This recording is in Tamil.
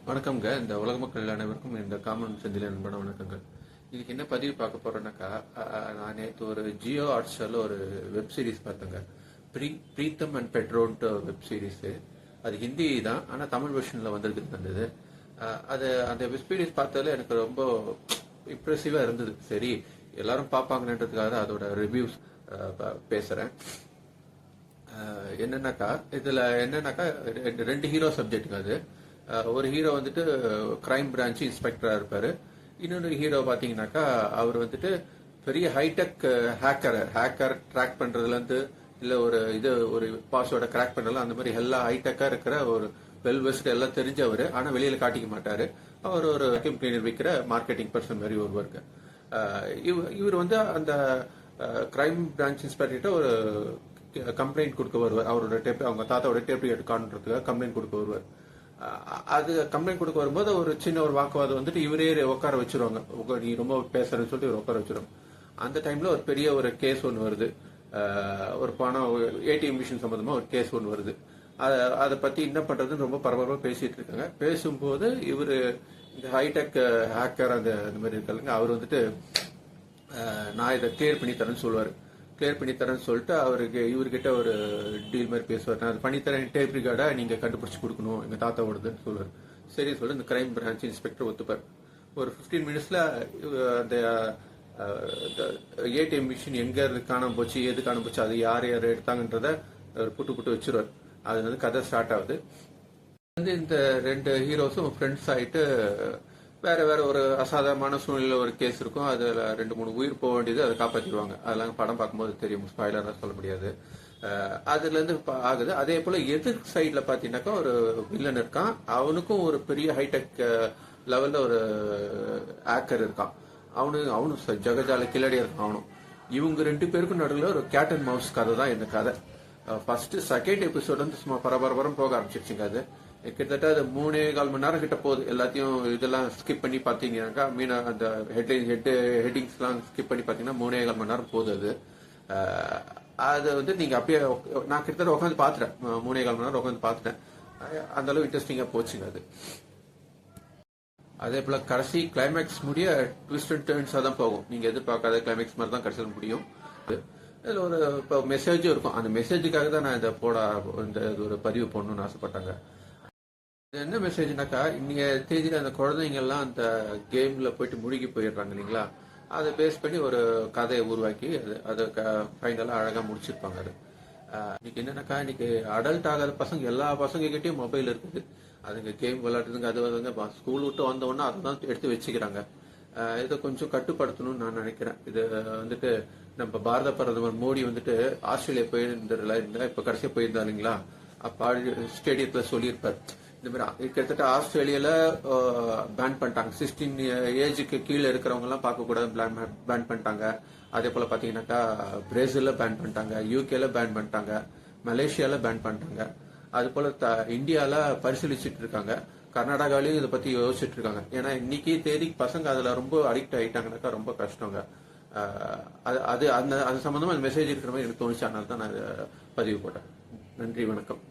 வணக்கம்ங்க. இந்த உலக மக்கள் அனைவருக்கும் இந்த காமன் செந்தில் அன்பான வணக்கங்கள். இதுக்கு என்ன பதிவு பார்க்க போறேன்னாக்கா, நான் நேற்று ஒரு ஜியோ ஹாட்ஸ்டார்ல ஒரு வெப் சீரிஸ் பார்த்தேங்க. பிரீத்தம் அண்ட் பெட்ரோன்ட்டு வெப் சீரிஸ். அது ஹிந்தி தான், ஆனால் தமிழ் வெர்ஷனில் வந்திருக்கு இருந்தது. அது அந்த வெப் சீரிஸ் பார்த்ததுல எனக்கு ரொம்ப இம்ப்ரெசிவாக இருந்தது. சரி, எல்லாரும் பார்ப்பாங்கன்றதுக்காக தான் அதோட ரிவ்யூஸ் பேசுகிறேன். என்னன்னாக்கா ரெண்டு ஹீரோ சப்ஜெக்ட்டுங்க அது. ஒரு ஹீரோ வந்துட்டு கிரைம் பிரான்ச் இன்ஸ்பெக்டரா இருப்பாரு. இன்னொரு ஹீரோ பாத்தீங்கன்னாக்கா அவர் வந்துட்டு பெரிய ஹைடெக் ஹேக்கர் ட்ராக் பண்றதுல இருந்து இல்ல ஒரு பாஸ்வேர்டை கிராக் பண்றதுல அந்த மாதிரி எல்லாம் ஹைடெக்கா இருக்கிற ஒரு வெல் வெஸ்ட் எல்லாம் தெரிஞ்சவர். ஆனா வெளியில காட்டிக்க மாட்டாரு. அவர் ஒரு வேக்யூம் கிளீனர் விற்கிற மார்க்கெட்டிங் பர்சன் மாதிரி ஒருவருக்கு. இவர் வந்து அந்த கிரைம் பிரான்ச் இன்ஸ்பெக்டர் ஒரு கம்ப்ளைண்ட் கொடுக்க வருவார். அவங்க தாத்தாவோட டேப் காண்றதுக்காக கம்ப்ளைண்ட் கொடுக்க வருவார். அது கம்ப்ளைண்ட் கொடுக்க வரும்போது ஒரு சின்ன ஒரு வாக்குவாதம் வந்துட்டு இவரே உட்கார வச்சிருவாங்க. நீ ரொம்ப பேசுறன்னு சொல்லிட்டு இவர் உட்கார வச்சிருவாங்க. அந்த டைம்ல ஒரு பெரிய ஒரு கேஸ் ஒன்று வருது. ஒரு பணம் ஏடிஎம் மிஷின் சம்பந்தமா ஒரு கேஸ் ஒன்று வருது. அதை பத்தி என்ன பண்றதுன்னு ரொம்ப பரபரப்பா பேசிட்டு இருக்காங்க. பேசும்போது இவரு இந்த ஹைடெக் ஹேக்கர் அந்த மாதிரி இருக்காங்க. அவர் வந்துட்டு நான் இதை கிளியர் பண்ணி தரேன்னு சொல்லுவாரு. கிளியர் பண்ணி தரேன்னு சொல்லிட்டு இவர்கிட்ட ஒரு டீல் மாதிரி பேசுவார். நான் அது பண்ணித்தரேன், டேப் ரிகார்டா நீங்க கண்டுபிடிச்சு கொடுக்கணும், எங்க தாத்தாவோடதுன்னு சொல்லுவார். சரி சொல்லி இந்த கிரைம் பிரான்ச் இன்ஸ்பெக்டர் ஒத்துப்பார். ஒரு 15 மினிட்ஸ்ல அந்த ஏடிஎம் மிஷின் எங்க காணாம போச்சு, எது காணாம போச்சு, அது யார் யார் எடுத்தாங்கன்றத புட்டு வச்சிருவார். அது வந்து கதை ஸ்டார்ட் ஆகுது. இந்த ரெண்டு ஹீரோஸும் ஃப்ரெண்ட்ஸ் ஆயிட்டு வேற வேற ஒரு அசாதாரணமான சூழ்நிலை ஒரு கேஸ் இருக்கும். அதுல 2-3 உயிர் போக வேண்டியது, அதை காப்பாற்றிடுவாங்க. அதெல்லாம் படம் பார்க்கும்போது தெரியும், ஸ்பாய்லரா சொல்ல முடியாது. அதுல இருந்து ஆகுது. அதே போல எதிர் சைட்ல பாத்தீங்கன்னாக்கா ஒரு வில்லன் இருக்கான். அவனுக்கும் ஒரு பெரிய ஹைடெக் லெவல்ல ஒரு ஹேக்கர் இருக்கான். அவனும் ஜெகஜால கிளடியா இருக்கான் அவனும். இவங்க ரெண்டு பேருக்கும் நடுவில் ஒரு கேட் அண்ட் மவுஸ் கதை தான் இந்த கதை. ஃபர்ஸ்ட் செகண்ட் எபிசோட் வந்து சும்மா பரபரம் போக ஆரம்பிச்சிருச்சுங்க. அது கிட்டத்தட்ட அது 3.25 மணி நேரம் கிட்ட போகுது. எல்லாத்தையும் இதெல்லாம் ஸ்கிப் பண்ணி பாத்தீங்கன்னாக்கா அந்த ஹெட்டிங்ஸ் எல்லாம் ஸ்கிப் பண்ணி பாத்தீங்கன்னா 3.25 மணி நேரம் போகுது. அது வந்து நீங்க அப்படியே நான் கிட்டத்தட்ட உட்காந்து பாத்துட்டேன். 3.25 மணி நேரம் உட்காந்து பாத்துட்டேன். அந்த அளவு இன்ட்ரெஸ்டிங்கா போச்சுங்க அது. அதே போல கடைசி கிளைமேக்ஸ் முடிய ட்விஸ்ட் அண்ட் டர்ன்ஸா தான் போகும். நீங்க எதிர்பார்க்காத கிளைமேக்ஸ் மாதிரி தான் கடைசியில் முடியும். இதுல ஒரு மெசேஜும் இருக்கும். அந்த மெசேஜுக்காக தான் நான் இந்த ஒரு பதிவு போடணும்னு ஆசைப்பட்டாங்க. என்ன மெசேஜ்னாக்கா, இன்னைய தேதியில அந்த குழந்தைங்க எல்லாம் அந்த கேம்ல போயிட்டு முழுகி போயிடுறாங்க இல்லைங்களா. அதை பேஸ் பண்ணி ஒரு கதையை உருவாக்கி அதை ஃபைனலா அழகா முடிச்சிருப்பாங்க. அது இன்னைக்கு என்னன்னாக்கா, இன்னைக்கு அடல்ட் ஆகாத பசங்க எல்லா பசங்க கிட்டயும் மொபைல் இருக்குது. அதுங்க கேம் விளையாடுறதுங்க, அது வந்துங்க ஸ்கூல் விட்டு வந்த உடனே அதை தான் எடுத்து வச்சுக்கிறாங்க. இதை கொஞ்சம் கட்டுப்படுத்தணும்னு நான் நினைக்கிறேன். இது வந்துட்டு நம்ம பாரத பிரதமர் மோடி வந்துட்டு ஆஸ்திரேலியா போயிருந்தாருல, இப்ப கடைசியா போயிருந்தா இல்லைங்களா, அப்ப ஸ்டேடியத்துல சொல்லியிருப்பார். இந்த மாதிரி கிட்டத்தட்ட ஆஸ்திரேலியால பேன் பண்ணிட்டாங்க. 16 ஏஜுக்கு கீழே இருக்கிறவங்க எல்லாம் பார்க்க கூடாது பேன் பண்ணிட்டாங்க. அதே போல பாத்தீங்கன்னாக்கா பிரேசில்ல பேன் பண்ணிட்டாங்க, யூகேல பேன் பண்ணிட்டாங்க, மலேசியால பேன் பண்ணிட்டாங்க. அது போல இந்தியால பரிசீலிச்சுட்டு இருக்காங்க. கர்நாடகாலையும் இதை பத்தி யோசிச்சுட்டு இருக்காங்க. ஏன்னா இன்னைக்கு தேதிக்கு பசங்க அதுல ரொம்ப அடிக்ட் ஆயிட்டாங்கன்னாக்கா ரொம்ப கஷ்டங்க. அது சம்பந்தமா மெசேஜ் இருக்கிற மாதிரி எனக்கு தோணுச்சு. அதனால தான் நான் பதிவு போட்டேன். நன்றி, வணக்கம்.